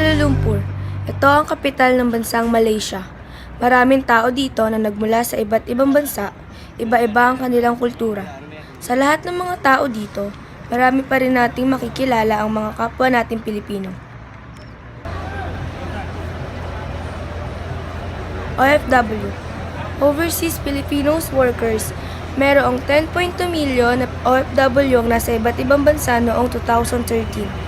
Kuala Lumpur. Ito ang kapital ng bansang Malaysia. Maraming tao dito na nagmula sa iba't ibang bansa, iba-iba ang kanilang kultura. Sa lahat ng mga tao dito, marami pa rin nating makikilala ang mga kapwa nating Pilipino. OFW, Overseas Filipinos Workers. Merong 10.2 milyon na OFW ang nasa iba't ibang bansa noong 2013.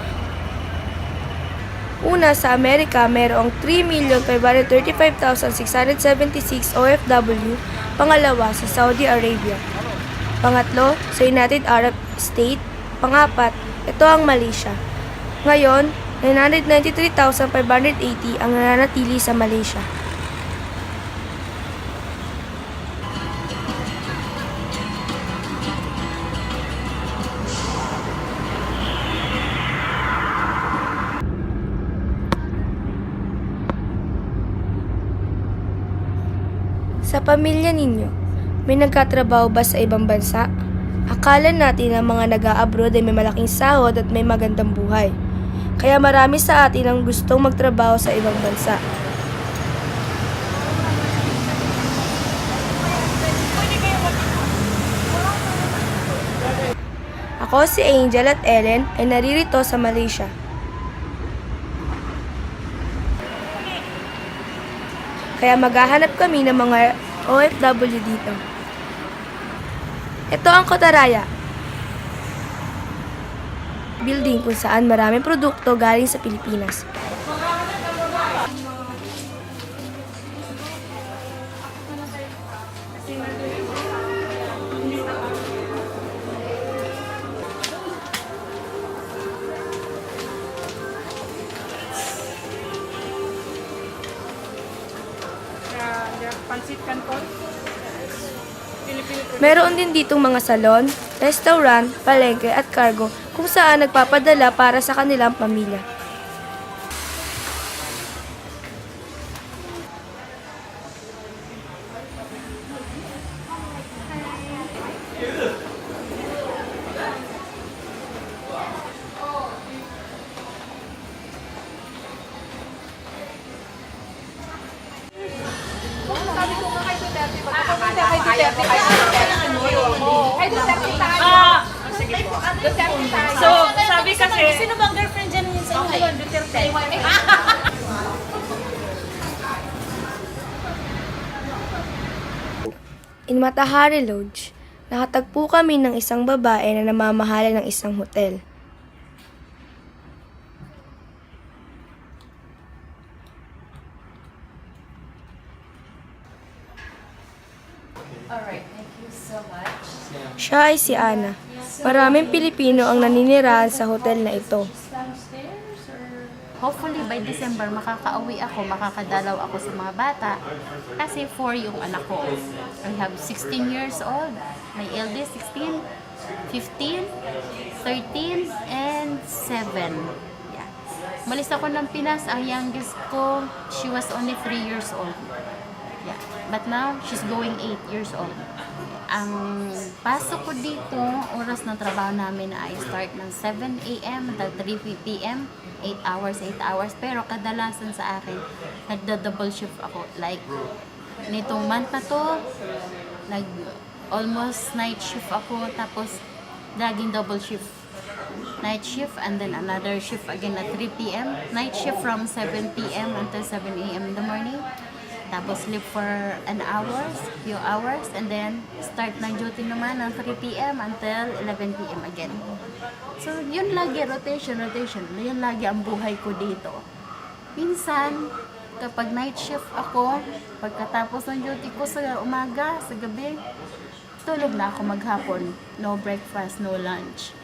Una, sa Amerika, mayroong 3,535,676 OFW. Pangalawa, sa Saudi Arabia. Pangatlo, sa United Arab States. Pangapat, ito ang Malaysia. Ngayon, 993,580 ang nananatili sa Malaysia. Sa pamilya ninyo, may nagkatrabaho ba sa ibang bansa? Akala natin na mga nag-a-abroad ay may malaking sahod at may magandang buhay. Kaya marami sa atin ang gustong magtrabaho sa ibang bansa. Ako si Angel at Ellen ay naririto sa Malaysia. Kaya maghahanap kami ng mga OFW dito. Ito ang Kotaraya building kung saan maraming produkto galing sa Pilipinas. Pansit Canton. Meron din ditong mga salon, restaurant, palengke at cargo kung saan nagpapadala para sa kanilang pamilya. Sabi ko nga kay Duterte, magkakakala kay Duterte tayo. Sige po. Duterte tayo. So, sabi kasi, Sino bang girlfriend dyan sa inyo? Duterte. In Matahari Lodge, nakatagpo kami ng isang babae na namamahala ng isang hotel. Alright, thank you so much. Siya ay si Ana. Maraming Pilipino ang naninirahan sa hotel na ito. Hopefully by December makakauwi ako, makakadalaw ako sa mga bata. Kasi 4 yung anak ko. I have 16 years old. My eldest 16, 15, 13, and 7. Yeah. Malis ako ng Pinas. Ang youngest ko, she was only 3 years old. Yeah. But now, she's going 8 years old. Ang pasok ko dito, oras ng trabaho namin ay start ng 7 a.m. hanggang 3 p.m. 8 hours. Pero kadalasan sa akin, nagda-double shift ako. Like, nitong month na to, almost night shift ako. Tapos, laging double shift. Night shift and then another shift again at 3 p.m. Night shift from 7 p.m. until 7 a.m. in the morning. Tapos sleep for few hours, and then start ng duty naman ng 3 p.m. until 11 p.m. again. So, yun lagi, rotation. Yun lagi ang buhay ko dito. Minsan, kapag night shift ako, pagkatapos ng duty ko sa umaga, sa gabi, tulog na ako maghapon. No breakfast, no lunch.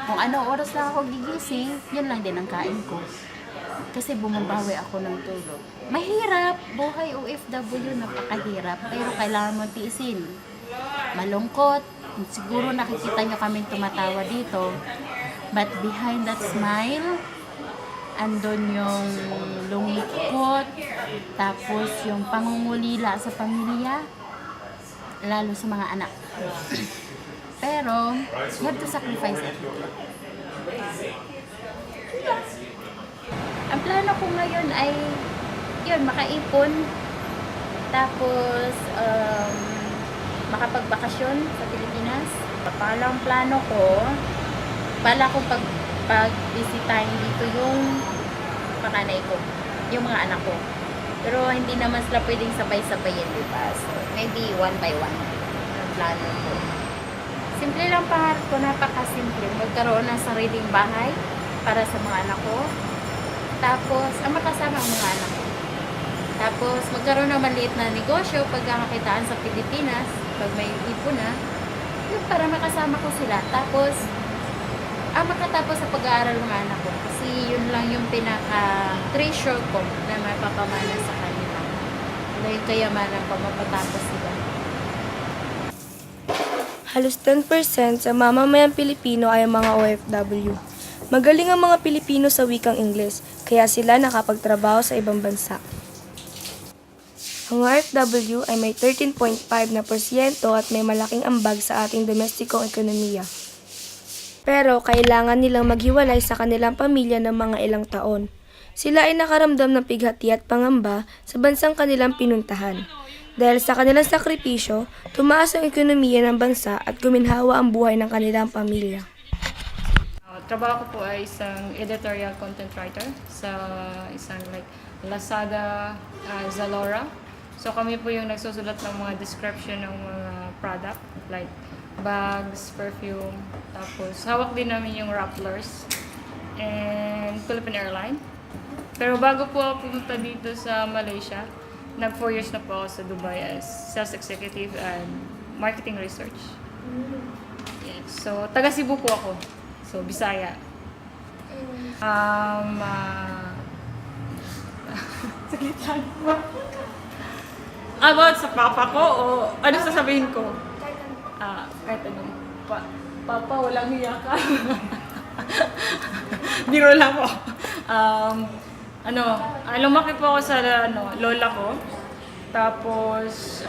Kung ano oras lang ako gigising, yun lang din ang kain ko. Kasi bumabawi ako ng tulog. Mahirap, buhay OFW, napakahirap, pero kailangan mo tiisin. Malungkot, siguro nakikita nyo kaming tumatawa dito, but behind that smile, andon yung lungkot, tapos yung pangungulila sa pamilya, lalo sa mga anak. Pero, you have to sacrifice everything. Ang ko ngayon ay, yun, makaipon. Tapos, makapagbakasyon sa Pilipinas. Palang plano ko, bala ko pag-bisitahin dito yung panganay ko, yung mga anak ko. Pero hindi naman sila pwedeng sabay-sabayin, di ba? So, maybe one by one ang plano ko. Simple lang pangarap ko, napakasimple. Magkaroon ng sariling bahay para sa mga anak ko. Tapos, makasama ang mga anak ko. Tapos, magkaroon ng maliit na negosyo pagkakakitaan sa Pilipinas, pag may ipon na, yun, para makasama ko sila. Tapos, makatapos sa pag-aaral ng mga anak ko. Kasi yun lang yung pinaka-treasure ko na mapapamana sa kanila. Wala yung kayamanan pa mapatapos sila. Halos 10% sa mamamayang Pilipino ay ang mga OFW. Magaling ang mga Pilipino sa wikang Ingles, kaya sila nakapagtrabaho sa ibang bansa. Ang OFW ay may 13.5% at may malaking ambag sa ating domestikong ekonomiya. Pero kailangan nilang maghiwalay sa kanilang pamilya ng mga ilang taon. Sila ay nakaramdam ng pighati at pangamba sa bansang kanilang pinuntahan. Dahil sa kanilang sakripisyo, tumaas ang ekonomiya ng bansa at guminhawa ang buhay ng kanilang pamilya. Trabaho ko po ay isang editorial content writer sa isang Lazada, Zalora. So kami po yung nagsusulat ng mga description ng mga product like bags, perfume, tapos hawak din namin yung Rapplers and Philippine Airlines. Pero bago po ako pumunta dito sa Malaysia, nag 4 years na po ako sa Dubai as sales executive and marketing research. Yes. So taga Cebu po ako. So Bisaya. Saglit lang. About sa papa ko o ano sasabihin ko? Kahit ano. Papa, walang hiya ka. Biro lang po. Lumaki po ako sa lola ko. Tapos,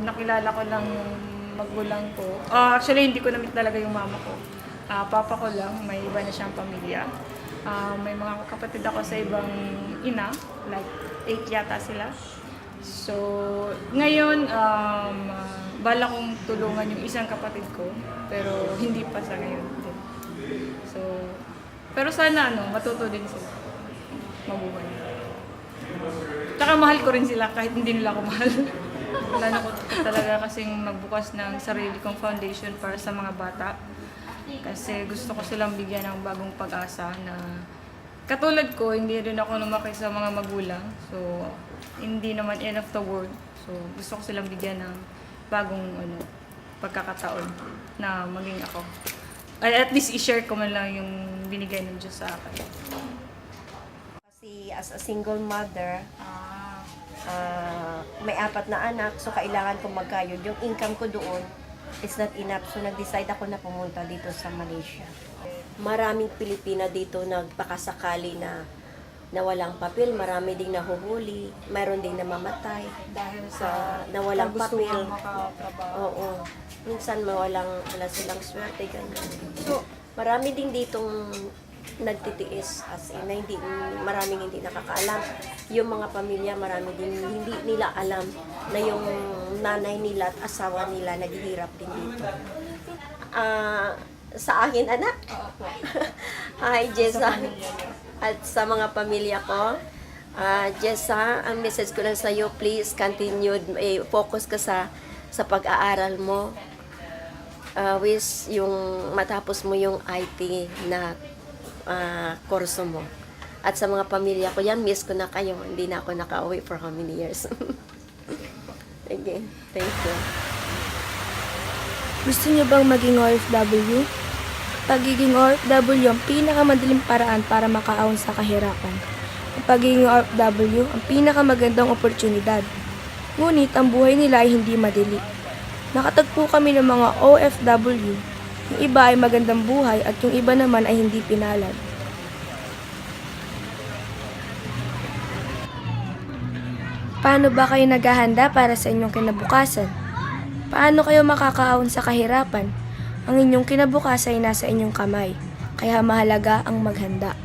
nakilala ko lang yung magulang ko. Actually, hindi ko na-meet talaga yung mama ko. Papa ko lang, may iba na siyang pamilya. May mga kapatid ako sa ibang ina, like 8 yata sila. So, ngayon, bala kong tulungan yung isang kapatid ko, pero hindi pa sa ngayon. So, pero sana matuto din sila. Mabuhay. Tsaka mahal ko rin sila kahit hindi nila ako mahal. Plano ko talaga kasing magbukas ng sarili kong foundation para sa mga bata. Kasi gusto ko silang bigyan ng bagong pag-asa na katulad ko, hindi rin ako lumaki sa mga magulang. So, hindi naman end of the world. So, gusto ko silang bigyan ng bagong pagkakataon na maging ako. At least i-share ko man lang yung binigay ng Diyos sa akin. Kasi as a single mother, may 4 na anak, so kailangan kong magkayod. Yung income ko doon is not enough. So nag-decide ako na pumunta dito sa Malaysia. Maraming Pilipina dito nagpakasakali na walang papel, marami ding nahuhuli, mayroon ding namamatay Dahil sa na walang papel. makatrabaho. Oo. Minsan wala silang swerte, ganyan. So, marami din ditong nagtitiis as in, na maraming hindi nakakaalam. Yung mga pamilya, marami din hindi nila alam na yung nanay nila at asawa nila naghihirap din dito. Sa akin, anak. Hi, Jessa. At sa mga pamilya ko, Jessa, ang message ko lang sa iyo, please continue, focus ka sa pag-aaral mo. Wish yung matapos mo yung IT na kurso mo. At sa mga pamilya ko, yan, miss ko na kayo. Hindi na ako naka-uwi for how many years. Again, thank you. Gusto niyo bang maging OFW? Pagiging OFW ang pinakamadaling paraan para makaahon sa kahirapan. Ang pagiging OFW ang pinakamagandang oportunidad. Ngunit ang buhay nila ay hindi madali. Nakatagpo kami ng mga OFW. Yung iba ay magandang buhay at yung iba naman ay hindi pinalad. Paano ba kayo naghahanda para sa inyong kinabukasan? Paano kayo makakaahon sa kahirapan? Ang inyong kinabukasan ay nasa inyong kamay, kaya mahalaga ang maghanda.